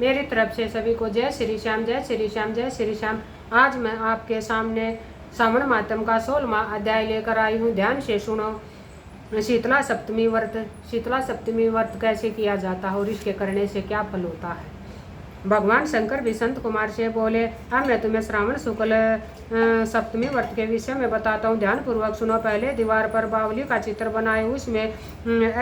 मेरी तरफ से सभी को जय श्री श्याम, जय श्री श्याम, जय श्री श्याम। आज मैं आपके सामने श्रावण मातम का 16वां अध्याय लेकर आई हूँ। ध्यान से सुनो। शीतला सप्तमी व्रत। शीतला सप्तमी व्रत कैसे किया जाता है और इसके करने से क्या फल होता है। भगवान शंकर भी संत कुमार से बोले, अब मैं तुम्हें श्रावण शुक्ल सप्तमी व्रत के विषय में बताता हूँ, ध्यान पूर्वक सुनो। पहले दीवार पर बावली का चित्र बनाए, उसमें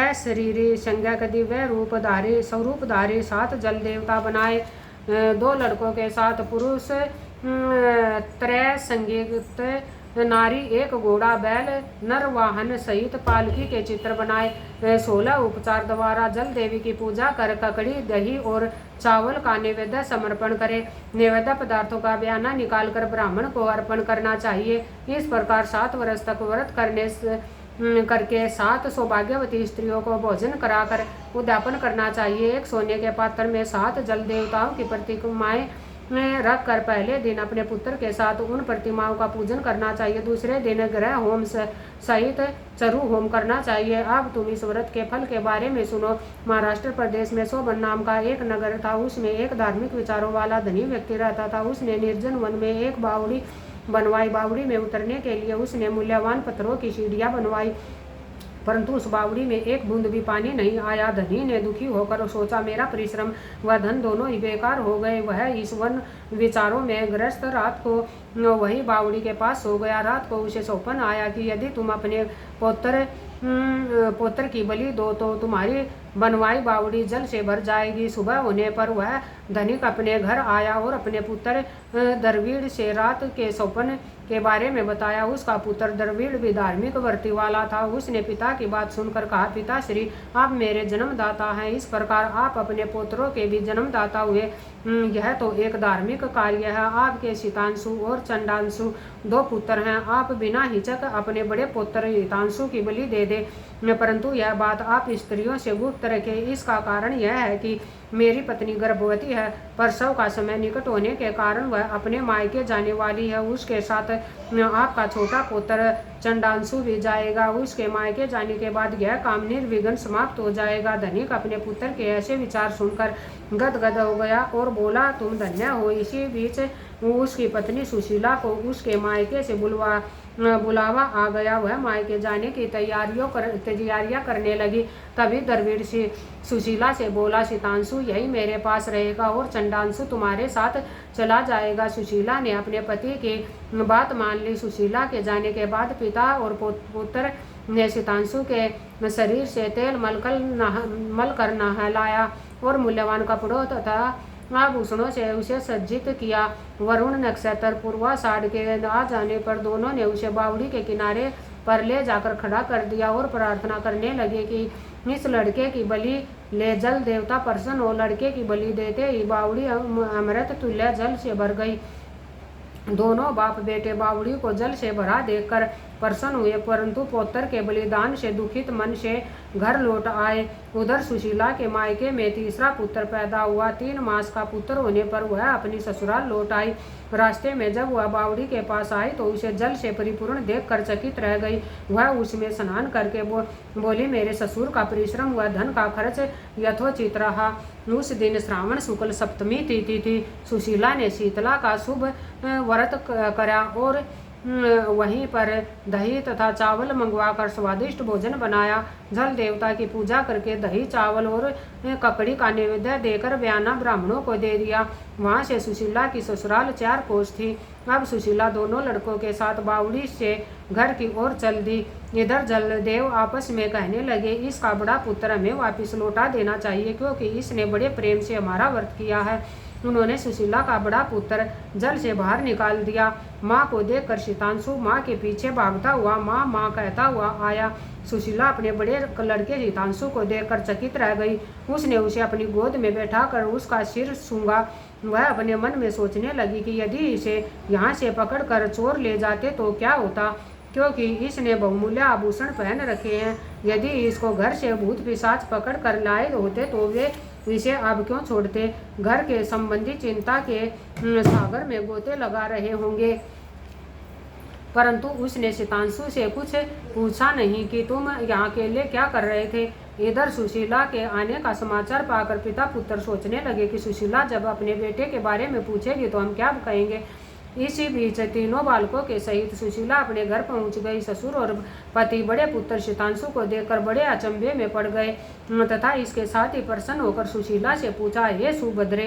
अशरीरी संज्ञा के दिव्य रूपधारी स्वरूपधारी 7 जल देवता बनाए। 2 लड़कों के साथ पुरुष, त्रय संगीत नारी, 1 घोड़ा बैल नर वाहन सहित पालकी के चित्र बनाए। 16 उपचार द्वारा जल देवी की पूजा कर ककड़ी, दही और चावल का नैवेद्य समर्पण करे। नैवेद्य पदार्थों का बयाना निकालकर ब्राह्मण को अर्पण करना चाहिए। इस प्रकार 7 वर्ष तक व्रत करके 7 सौभाग्यवती स्त्रियों को भोजन कराकर उद्यापन करना चाहिए। एक सोने के पात्र में 7 जल देवताओं की प्रतिमाएं रख कर पहले दिन अपने पुत्र के साथ उन प्रतिमाओं का पूजन करना चाहिए। दूसरे दिन ग्रह होम सहित चरु होम करना चाहिए। अब तुम इस व्रत के फल के बारे में सुनो। महाराष्ट्र प्रदेश में सोबन नाम का एक नगर था। उसमें एक धार्मिक विचारों वाला धनी व्यक्ति रहता था। उसने निर्जन वन में एक बावड़ी बनवाई। बावड़ी में उतरने के लिए उसने मूल्यवान पत्थरों की सीढ़ियां बनवाई, परंतु उस बावड़ी में एक बूंद भी पानी नहीं आया। धनी ने दुखी होकर सोचा, मेरा परिश्रम व धन दोनों ही बेकार हो गए। वह इस वन विचारों में ग्रस्त रात को वही बावड़ी के पास सो गया। रात को उसे स्वप्न आया कि यदि तुम अपने पौत्र की बलि दो तो तुम्हारी बनवाई बावड़ी जल से भर जाएगी। सुबह होने पर वह धनिक अपने घर आया और अपने पुत्र द्रविड़ से रात के स्वप्न के बारे में बताया। उसका पुत्र द्रविड़ भी धार्मिक वृत्ति वाला था। उसने पिता की बात सुनकर कहा, पिताश्री, आप मेरे जन्मदाता हैं, इस प्रकार आप अपने पुत्रों के भी जन्मदाता हुए। यह तो एक धार्मिक कार्य है। आपके शीतांशु और चंडांशु 2 पुत्र हैं। आप बिना हिचक अपने बड़े पुत्र हितांशु की बलि दे दे, परंतु यह बात आप स्त्रियों से गुप्त रखें। इसका कारण यह है कि मेरी पत्नी गर्भवती है। प्रसव का समय निकट होने के कारण वह अपने मायके जाने वाली है। उसके साथ आपका छोटा पुत्र चंडांशु भी जाएगा। उसके मायके जाने के बाद यह काम निर्विघ्न समाप्त हो जाएगा। धनिक अपने पुत्र के ऐसे विचार सुनकर गदगद हो गया और बोला, तुम धन्य हो। इसी बीच उसकी पत्नी सुशीला को उसके मायके से बुलावा आ गया। वह मायके जाने की तैयारियां करने लगी। तभी द्रविड़ से सुशीला से बोला, शीतांशु यही मेरे पास रहेगा और चंडांशु तुम्हारे साथ चला जाएगा। सुशीला ने अपने पति की बात मान ली। सुशीला के जाने के बाद पिता और पुत्र ने शीतांशु के शरीर से तेल मलकर नहलाया और मूल्यवान कपड़ों तथा आभूषणों से उसे सज्जित किया। वरुण नक्षत्र पूर्वाषाढ़ के आ जाने पर दोनों ने उसे बावड़ी के किनारे पर ले जाकर खड़ा कर दिया और प्रार्थना करने लगे कि इस लड़के की बलि ले। जल देवता प्रसन्न हो लड़के की बलि देते ही बावड़ी अमृत तुल्य जल से भर गई। दोनों बाप बेटे बावड़ी को जल से भरा देखकर प्रसन्न हुए, परंतु पौत्र के बलिदान से दुखित मन से घर लौट आए। उधर सुशीला के मायके में तीसरा पुत्र पैदा हुआ। 3 मास का पुत्र होने पर वह अपनी ससुराल लौट आई। रास्ते में जब वह बावड़ी के पास आई तो उसे जल से परिपूर्ण देखकर चकित रह गई। वह उसमें स्नान करके बोली, मेरे ससुर का परिश्रम हुआ धन का खर्च यथोचित रहा। उस दिन श्रावण शुक्ल सप्तमी तिथि थी। सुशीला ने शीतला का शुभ व्रत करा और वहीं पर दही तथा चावल मंगवाकर स्वादिष्ट भोजन बनाया। जल देवता की पूजा करके दही चावल और ककड़ी का नैवेद्य देकर बयाना ब्राह्मणों को दे दिया। वहां से सुशीला की ससुराल 4 कोस थी। अब सुशीला दोनों लड़कों के साथ बावड़ी से घर की ओर चल दी। इधर जलदेव आपस में कहने लगे, इसका बड़ा पुत्र हमें वापिस लौटा देना चाहिए, क्योंकि इसने बड़े प्रेम से हमारा व्रत किया है। उन्होंने सुशीला का बड़ा पुत्र जल से बाहर निकाल दिया। माँ को देखकर शीतांशु माँ के पीछे भागता हुआ माँ माँ कहता हुआ आया। सुशीला अपने बड़े लड़के शीतांशु को देखकर चकित रह गई। उसने उसे अपनी गोद में बैठाकर उसका सिर सूंघा। वह अपने मन में सोचने लगी कि यदि इसे यहाँ से पकड़कर चोर ले जाते तो क्या होता, क्योंकि इसने बहुमूल्य आभूषण पहन रखे हैं। यदि इसको घर से भूत पिशाच पकड़ कर लाए होते तो वे इसे अब क्यों छोड़ते। घर के संबंधी चिंता के सागर में गोते लगा रहे होंगे। परंतु उसने शीतांशु से कुछ पूछा नहीं कि तुम यहाँ अकेले क्या कर रहे थे। इधर सुशीला के आने का समाचार पाकर पिता पुत्र सोचने लगे कि सुशीला जब अपने बेटे के बारे में पूछेगी तो हम क्या कहेंगे। इसी बीच तीनों बालकों के सहित सुशीला अपने घर पहुंच गई। ससुर और पति बड़े पुत्र शीतांशु को देखकर बड़े अचंभे में पड़ गए तथा इसके साथ ही प्रसन्न होकर सुशीला से पूछा, हे सुभद्रे,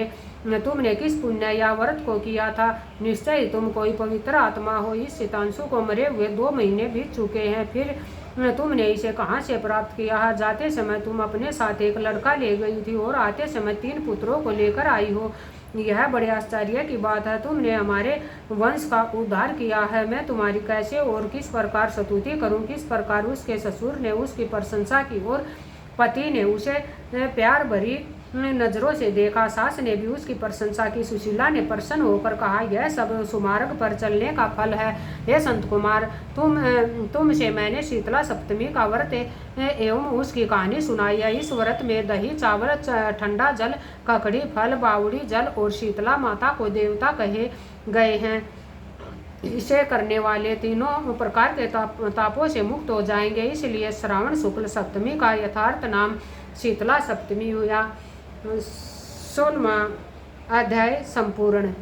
तुमने किस पुण्य या व्रत को किया था? निश्चय तुम कोई पवित्र आत्मा हो। इस शीतांशु को मरे हुए 2 महीने बीत चुके हैं, फिर तुमने इसे कहाँ से प्राप्त किया? जाते समय तुम अपने साथ एक लड़का ले गई थी और आते समय 3 पुत्रों को लेकर आई हो। यह बड़े आश्चर्य की बात है। तुमने हमारे वंश का उद्धार किया है। मैं तुम्हारी कैसे और किस प्रकार स्तुति करूं? किस प्रकार उसके ससुर ने उसकी प्रशंसा की और पति ने उसे प्यार भरी नजरों से देखा। सास ने भी उसकी प्रशंसा की। सुशीला ने प्रसन्न होकर कहा, यह सब सुमार्ग पर चलने का फल है। हे संत कुमार, तुमसे मैंने शीतला सप्तमी का व्रत एवं उसकी कहानी सुनाई है। इस व्रत में दही, चावल, ठंडा जल, ककड़ी, फल, बावड़ी जल और शीतला माता को देवता कहे गए हैं। इसे करने वाले तीनों प्रकार के तापों से मुक्त हो जाएंगे। इसलिए श्रावण शुक्ल सप्तमी का यथार्थ नाम शीतला सप्तमी हुआ। 16वां अध्याय संपूर्ण।